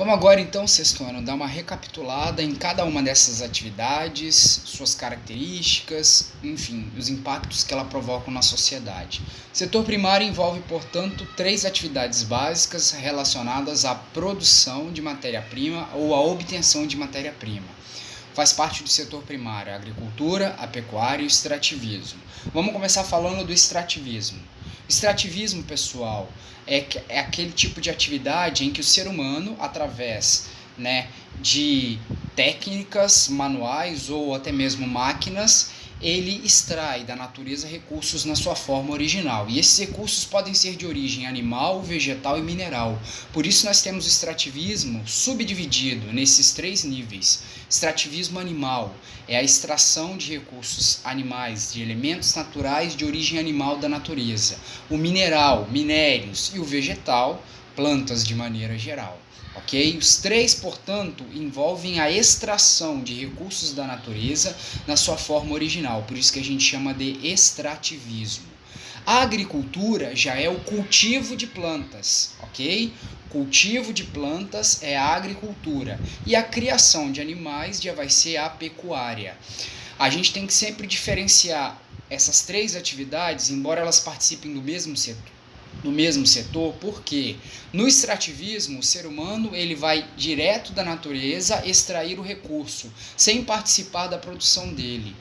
Vamos agora então, sexto ano, dar uma recapitulada em cada uma dessas atividades, suas características, enfim, os impactos que ela provoca na sociedade. Setor primário envolve, portanto, 3 atividades básicas relacionadas à produção de matéria-prima ou à obtenção de matéria-prima. Faz parte do setor primário a agricultura, a pecuária e o extrativismo. Vamos começar falando do extrativismo. Extrativismo, pessoal, é aquele tipo de atividade em que o ser humano, através de técnicas manuais ou até mesmo máquinas, ele extrai da natureza recursos na sua forma original. E esses recursos podem ser de origem animal, vegetal e mineral. Por isso nós temos o extrativismo subdividido nesses 3 níveis. Extrativismo animal é a extração de recursos animais, de elementos naturais de origem animal da natureza. O mineral, minérios, e o vegetal, plantas de maneira geral. Ok? Os 3, portanto, envolvem a extração de recursos da natureza na sua forma original, por isso que a gente chama de extrativismo. A agricultura já é o cultivo de plantas, ok? Cultivo de plantas é a agricultura e a criação de animais já vai ser a pecuária. A gente tem que sempre diferenciar essas 3 atividades, embora elas participem do mesmo setor, porque no extrativismo o ser humano ele vai direto da natureza extrair o recurso, sem participar da produção dele.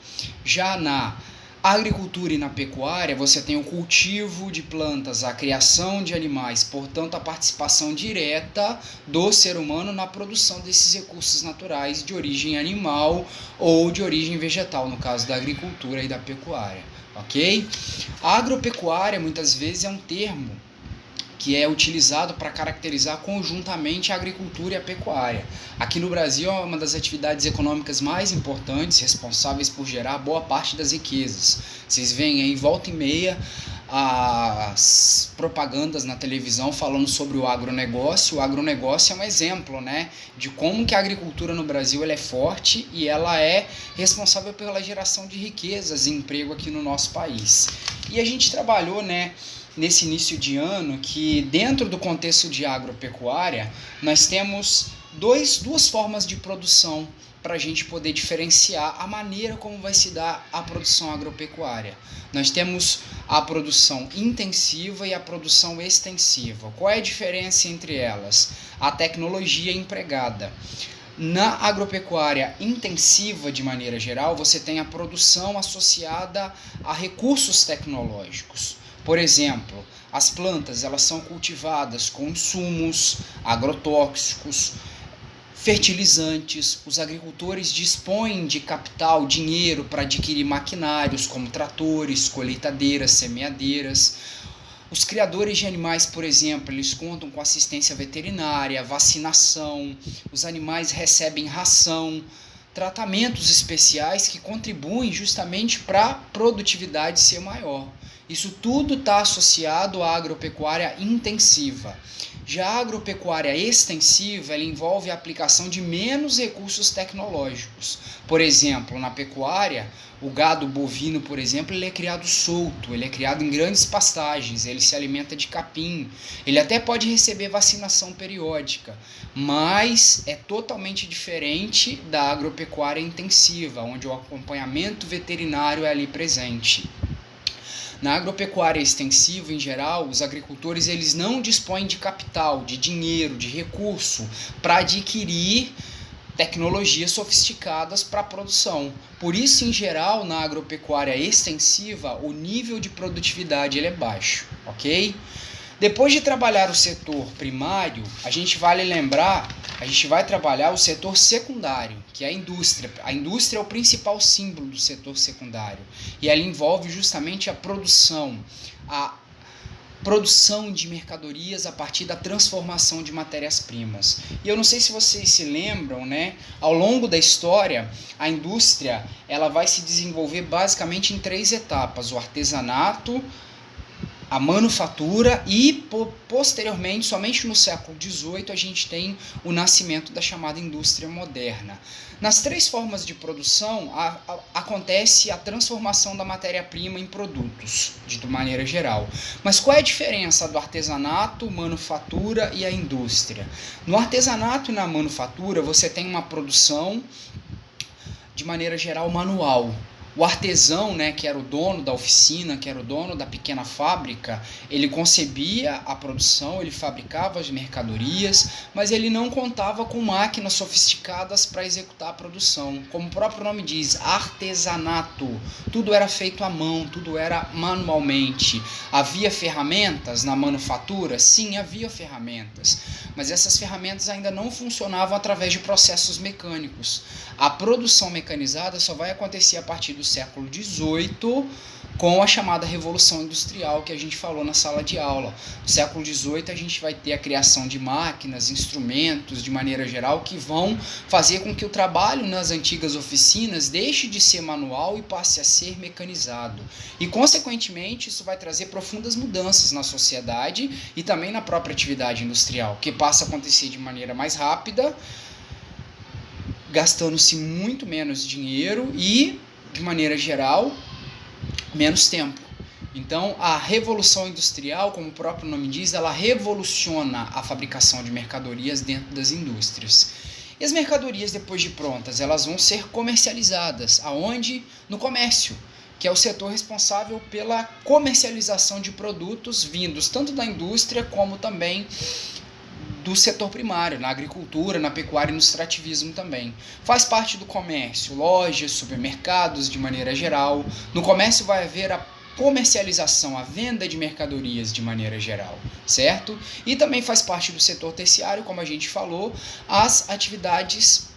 Já na agricultura e na pecuária você tem o cultivo de plantas, a criação de animais, portanto a participação direta do ser humano na produção desses recursos naturais de origem animal ou de origem vegetal, no caso da agricultura e da pecuária. Ok? A agropecuária muitas vezes é um termo que é utilizado para caracterizar conjuntamente a agricultura e a pecuária. Aqui no Brasil é uma das atividades econômicas mais importantes, responsáveis por gerar boa parte das riquezas. Vocês veem aí, volta e meia, as propagandas na televisão falando sobre o agronegócio. O agronegócio é um exemplo, de como que a agricultura no Brasil ela é forte e ela é responsável pela geração de riquezas e emprego aqui no nosso país. E a gente trabalhou, nesse início de ano, que dentro do contexto de agropecuária, nós temos duas formas de produção para a gente poder diferenciar a maneira como vai se dar a produção agropecuária. Nós temos a produção intensiva e a produção extensiva. Qual é a diferença entre elas? A tecnologia empregada. Na agropecuária intensiva, de maneira geral, você tem a produção associada a recursos tecnológicos. Por exemplo, as plantas elas são cultivadas com insumos agrotóxicos, fertilizantes. Os agricultores dispõem de capital, dinheiro para adquirir maquinários como tratores, colheitadeiras, semeadeiras. Os criadores de animais, por exemplo, eles contam com assistência veterinária, vacinação, os animais recebem ração, tratamentos especiais que contribuem justamente para a produtividade ser maior. Isso tudo está associado à agropecuária intensiva. Já a agropecuária extensiva, ela envolve a aplicação de menos recursos tecnológicos. Por exemplo, na pecuária, o gado bovino, por exemplo, ele é criado solto, ele é criado em grandes pastagens, ele se alimenta de capim, ele até pode receber vacinação periódica, mas é totalmente diferente da agropecuária intensiva, onde o acompanhamento veterinário é ali presente. Na agropecuária extensiva, em geral, os agricultores eles não dispõem de capital, de dinheiro, de recurso para adquirir tecnologias sofisticadas para a produção. Por isso, em geral, na agropecuária extensiva, o nível de produtividade ele é baixo, ok? Depois de trabalhar o setor primário, a gente vai trabalhar o setor secundário, que é a indústria. A indústria é o principal símbolo do setor secundário e ela envolve justamente a produção de mercadorias a partir da transformação de matérias-primas. E eu não sei se vocês se lembram, ao longo da história, a indústria ela vai se desenvolver basicamente em 3 etapas: o artesanato, a manufatura e, posteriormente, somente no século XVIII, a gente tem o nascimento da chamada indústria moderna. Nas três formas de produção, acontece a transformação da matéria-prima em produtos, de maneira geral. Mas qual é a diferença do artesanato, manufatura e a indústria? No artesanato e na manufatura, você tem uma produção, de maneira geral, manual. O artesão, né, que era o dono da oficina, que era o dono da pequena fábrica, ele concebia a produção, ele fabricava as mercadorias, mas ele não contava com máquinas sofisticadas para executar a produção. Como o próprio nome diz, artesanato. Tudo era feito à mão, tudo era manualmente. Havia ferramentas na manufatura? Sim, havia ferramentas, mas essas ferramentas ainda não funcionavam através de processos mecânicos. A produção mecanizada só vai acontecer a partir do século XVIII, com a chamada Revolução Industrial que a gente falou na sala de aula. No século XVIII a gente vai ter a criação de máquinas, instrumentos, de maneira geral, que vão fazer com que o trabalho nas antigas oficinas deixe de ser manual e passe a ser mecanizado. E, consequentemente, isso vai trazer profundas mudanças na sociedade e também na própria atividade industrial, que passa a acontecer de maneira mais rápida, gastando-se muito menos dinheiro e, de maneira geral, menos tempo. Então, a Revolução Industrial, como o próprio nome diz, ela revoluciona a fabricação de mercadorias dentro das indústrias. E as mercadorias, depois de prontas, elas vão ser comercializadas. Aonde? No comércio, que é o setor responsável pela comercialização de produtos vindos tanto da indústria como também do setor primário, na agricultura, na pecuária e no extrativismo também. Faz parte do comércio, lojas, supermercados de maneira geral. No comércio vai haver a comercialização, a venda de mercadorias de maneira geral, certo? E também faz parte do setor terciário, como a gente falou, as atividades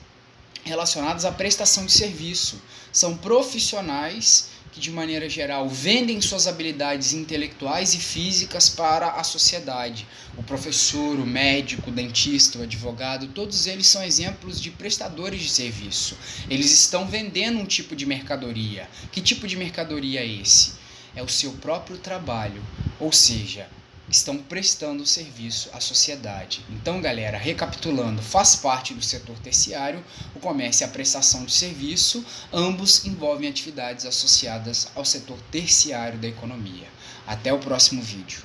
relacionadas à prestação de serviço. São profissionais que, de maneira geral, vendem suas habilidades intelectuais e físicas para a sociedade. O professor, o médico, o dentista, o advogado, todos eles são exemplos de prestadores de serviço. Eles estão vendendo um tipo de mercadoria. Que tipo de mercadoria é esse? É o seu próprio trabalho, ou seja, estão prestando serviço à sociedade. Então, galera, recapitulando, faz parte do setor terciário, o comércio e a prestação de serviço, ambos envolvem atividades associadas ao setor terciário da economia. Até o próximo vídeo.